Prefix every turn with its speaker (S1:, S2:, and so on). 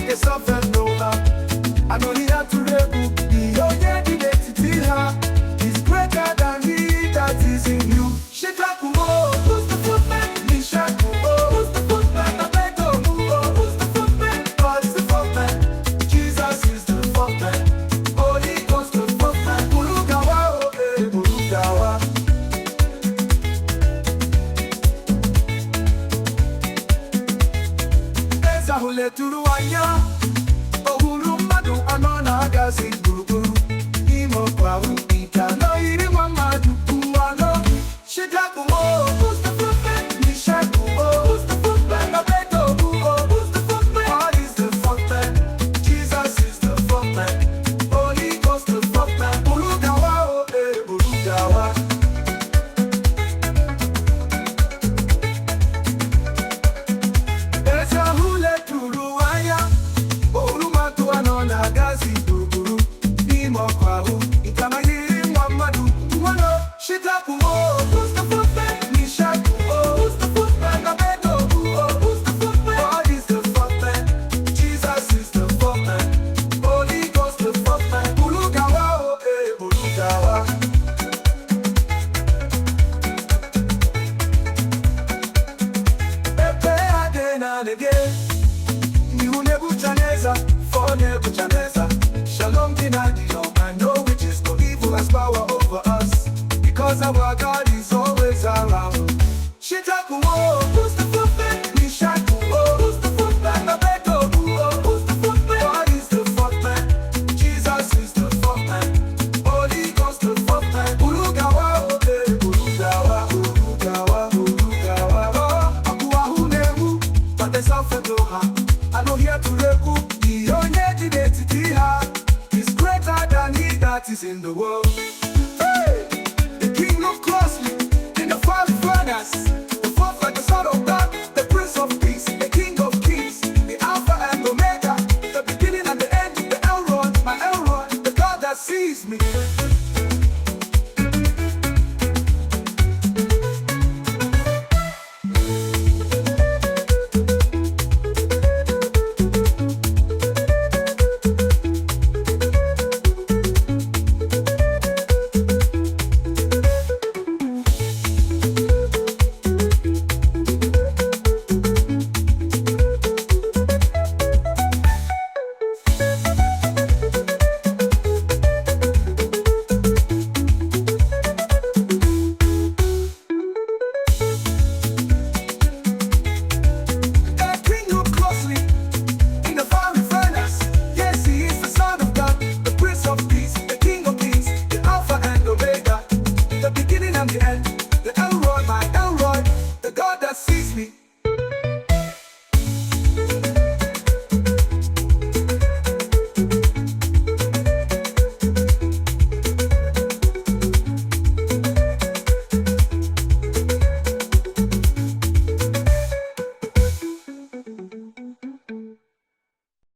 S1: the sovereign Noah. I know he had to rebel. The identity is greater than he that is in you. Shedrack, who's the footman? Meshach, who's the footman? Abednego, who's the footman? God is the footman. Jesus is the footman. Holy Ghost the footman. Bulugawa, Bulugawa. Eza hule turuanya. Ohuru madu anona gazi guruguru. Imo kwahu itano iri mamadu uwano. Shedrack, who's the footman? Meshach, who's the footman? Abednego, who's the footman? God is the footman. Jesus is the footman. Holy Ghost the footman. Bulugawa, Bulugawa. Eza hule turuanya. Ohuru madu anona gazi guruguru. Imo kwahu itano iri mamadu uwano. Shedrack, who's the footman? Meshach, who's the footman? Abednego, who's the footman? God is the footman. Jesus is the footman. Holy Ghost the footman. Bulugawa, Bulugawa. Epe adena nege. Ni Nebuchadnezzar, for Nebuchadnezzar. Shalom dinadiyo. I know witches no evil has power over us, because our God is always around. Shedrack, who's the footman? Meshach, who's the footman? Abednego, who's the footman? God is the footman. Jesus is the footman. Holy Ghost the footman. Bulugawa, Bulugawa, Bulugawa, Bulugawa. Oh, akuahu nemu, but there's something to her. I know here to rebel. The identity is greater than he that is in the world. Hey! The king looked closely in the fiery furnace.